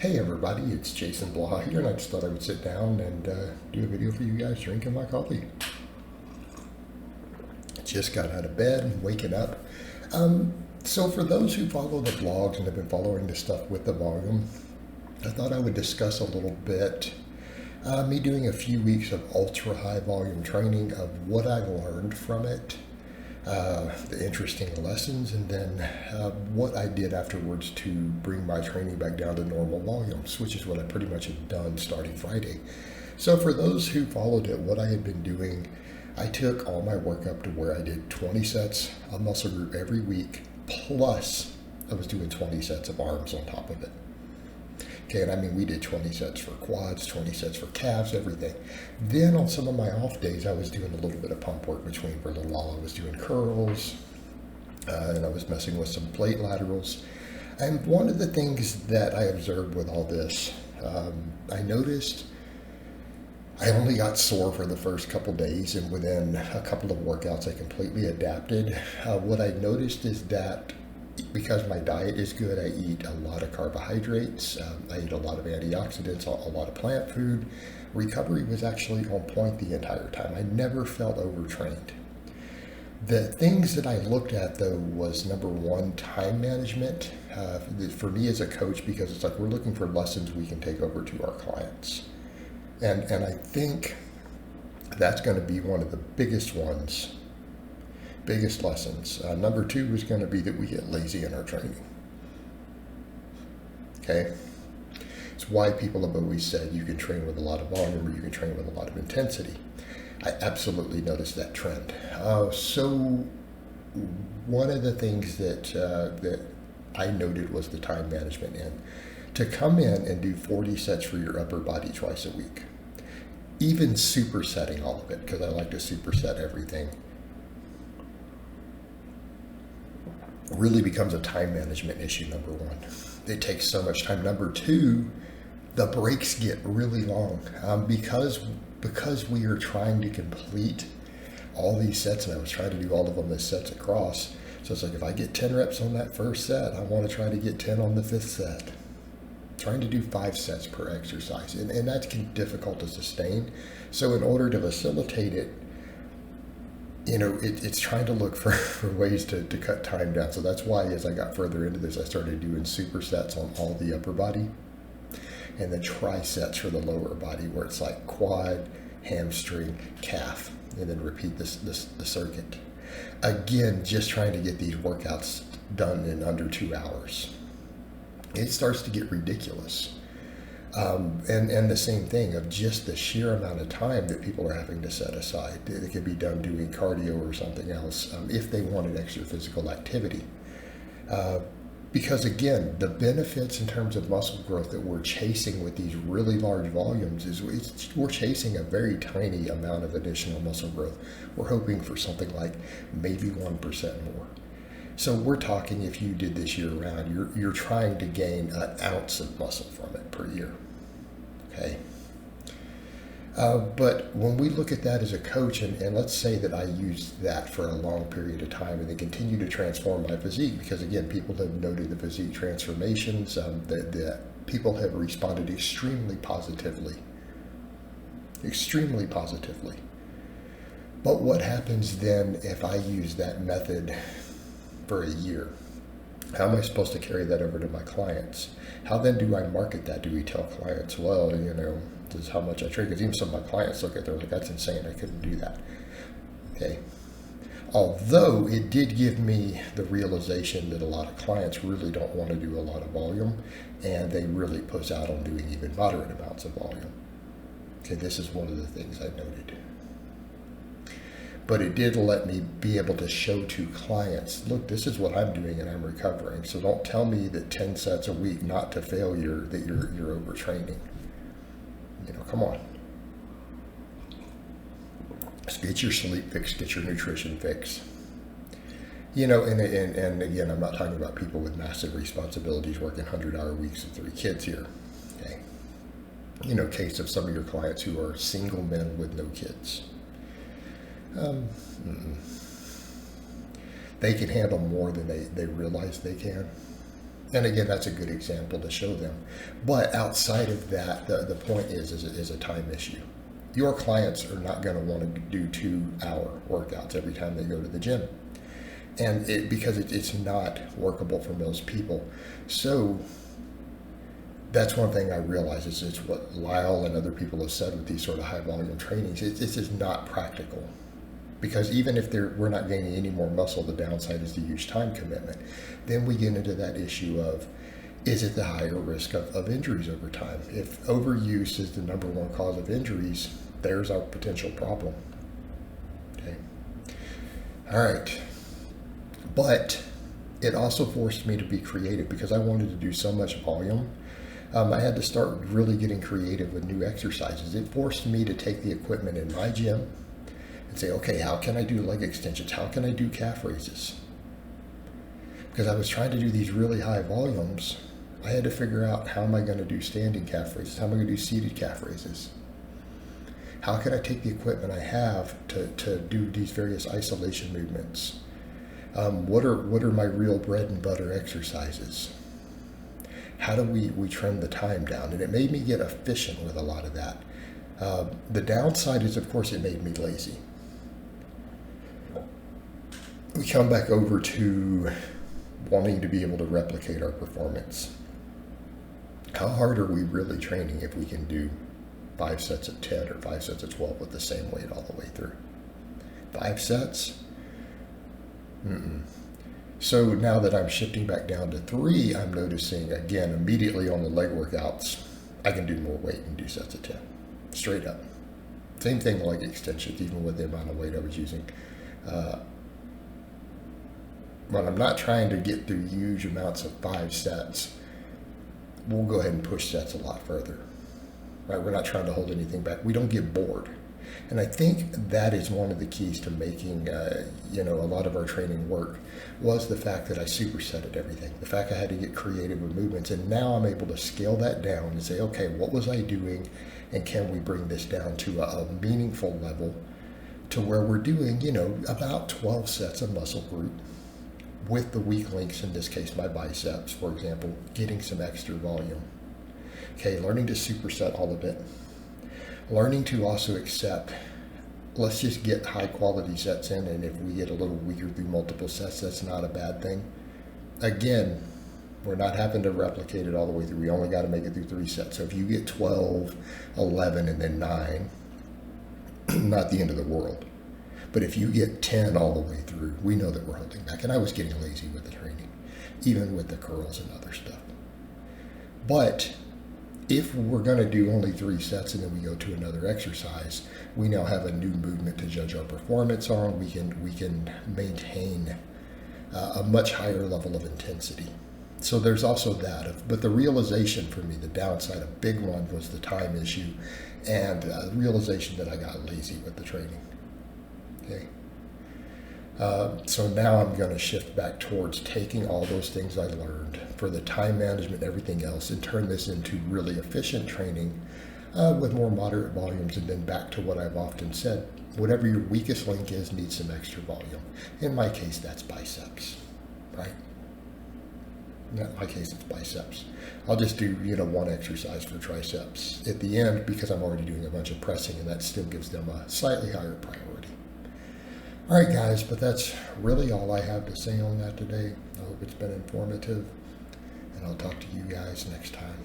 Hey everybody, it's Jason Blaha here, and I just thought I would sit down and do a video for you guys drinking my coffee. Just got out of bed and waking up. So for those who follow the blogs and have been following the stuff with the volume, I thought I would discuss a little bit me doing a few weeks of ultra high volume training, of what I learned from it, the interesting lessons, and then what I did afterwards to bring my training back down to normal volumes, which is what I pretty much have done starting Friday. So for those who followed it, what I had been doing, I took all my work up to where I did 20 sets of muscle group every week, plus I was doing 20 sets of arms on top of it. Okay, and I mean, we did 20 sets for quads, 20 sets for calves, everything. Then on some of my off days, I was doing a little bit of pump work between. For a little while, I was doing curls, and I was messing with some plate laterals. And one of the things that I observed with all this, I noticed I only got sore for the first couple days, and within a couple of workouts, I completely adapted. What I noticed is that because my diet is good, I eat a lot of carbohydrates, I eat a lot of antioxidants, a lot of plant food. Recovery was actually on point the entire time. I never felt overtrained. The things that I looked at, though, was number one, time management. For me as a coach, because it's like we're looking for lessons we can take over to our clients. And I think that's going to be one of the biggest lessons. Number two is going to be that we get lazy in our training. Okay? It's why people have always said you can train with a lot of volume or you can train with a lot of intensity. I absolutely noticed that trend. So one of the things that I noted was the time management. And to come in and do 40 sets for your upper body twice a week, even supersetting all of it, because I like to superset everything, really becomes a time management issue, number one. It takes so much time. Number two, the breaks get really long because we are trying to complete all these sets, and I was trying to do all of them as sets across. So it's like if I get 10 reps on that first set, I want to try to get 10 on the fifth set. Trying to do 5 sets per exercise, and that's difficult to sustain. So in order to facilitate it, it's trying to look for ways to cut time down. So that's why as I got further into this, I started doing supersets on all the upper body and then trisets for the lower body, where it's like quad, hamstring, calf, and then repeat the circuit. Again, just trying to get these workouts done in under 2 hours. It starts to get ridiculous. And the same thing of just the sheer amount of time that people are having to set aside. It could be done doing cardio or something else if they wanted extra physical activity. Because again, the benefits in terms of muscle growth that we're chasing with these really large volumes is we're chasing a very tiny amount of additional muscle growth. We're hoping for something like maybe 1% more. So we're talking, if you did this year round, you're trying to gain an ounce of muscle from it per year. Okay. But when we look at that as a coach, and let's say that I used that for a long period of time and then continue to transform my physique, because again, people have noted the physique transformations, that people have responded extremely positively. Extremely positively. But what happens then if I use that method for a year? How am I supposed to carry that over to my clients? How then do I market that? Do we tell clients, well, this is how much I train? Because even some of my clients look at it, they're like, that's insane, I couldn't do that. Okay. Although it did give me the realization that a lot of clients really don't want to do a lot of volume, and they really push out on doing even moderate amounts of volume. Okay, this is one of the things I noted. But it did let me be able to show to clients, look, this is what I'm doing and I'm recovering. So don't tell me that 10 sets a week, not to failure, that you're overtraining. Come on. Just get your sleep fixed, get your nutrition fixed. And again, I'm not talking about people with massive responsibilities working 100-hour weeks with 3 kids here. Okay. Case of some of your clients who are single men with no kids. They can handle more than they realize they can. And again, that's a good example to show them. But outside of that, the point is a time issue. Your clients are not going to want to do 2-hour workouts every time they go to the gym. And because it's not workable for most people. So that's one thing I realize is it's what Lyle and other people have said with these sort of high volume trainings. It's just not practical. Because even if we're not gaining any more muscle, the downside is the huge time commitment. Then we get into that issue of, is it the higher risk of injuries over time? If overuse is the number one cause of injuries, there's our potential problem. Okay. All right. But it also forced me to be creative because I wanted to do so much volume. I had to start really getting creative with new exercises. It forced me to take the equipment in my gym and say, okay, how can I do leg extensions? How can I do calf raises? Because I was trying to do these really high volumes. I had to figure out, how am I going to do standing calf raises? How am I going to do seated calf raises? How can I take the equipment I have to do these various isolation movements? What are my real bread and butter exercises? How do we trim the time down? And it made me get efficient with a lot of that. The downside is, of course, it made me lazy. We come back over to wanting to be able to replicate our performance. How hard are we really training if we can do 5 sets of 10 or 5 sets of 12 with the same weight all the way through? 5 sets? So now that I'm shifting back down to 3, I'm noticing, again, immediately on the leg workouts, I can do more weight and do sets of 10. Straight up. Same thing leg extensions, even with the amount of weight I was using. But I'm not trying to get through huge amounts of 5 sets. We'll go ahead and push sets a lot further. Right? We're not trying to hold anything back. We don't get bored. And I think that is one of the keys to making, a lot of our training work, was the fact that I supersetted everything. The fact I had to get creative with movements. And now I'm able to scale that down and say, okay, what was I doing? And can we bring this down to a meaningful level to where we're doing, about 12 sets of muscle group with the weak links, in this case, my biceps, for example, getting some extra volume. Okay, learning to superset all of it. Learning to also accept, let's just get high quality sets in, and if we get a little weaker through multiple sets, that's not a bad thing. Again, we're not having to replicate it all the way through. We only got to make it through 3 sets. So if you get 12, 11, and then 9, not the end of the world. But if you get 10 all the way through, we know that we're holding back. And I was getting lazy with the training, even with the curls and other stuff. But if we're going to do only 3 sets and then we go to another exercise, we now have a new movement to judge our performance on. We can maintain a much higher level of intensity. So there's also that. But the realization for me, the downside, a big one, was the time issue, and the realization that I got lazy with the training. Okay. So now I'm going to shift back towards taking all those things I learned for the time management and everything else and turn this into really efficient training with more moderate volumes, and then back to what I've often said, whatever your weakest link is needs some extra volume. In my case, that's biceps, right? In my case, it's biceps. I'll just do, 1 exercise for triceps at the end because I'm already doing a bunch of pressing, and that still gives them a slightly higher priority. All right, guys, but that's really all I have to say on that today. I hope it's been informative, and I'll talk to you guys next time.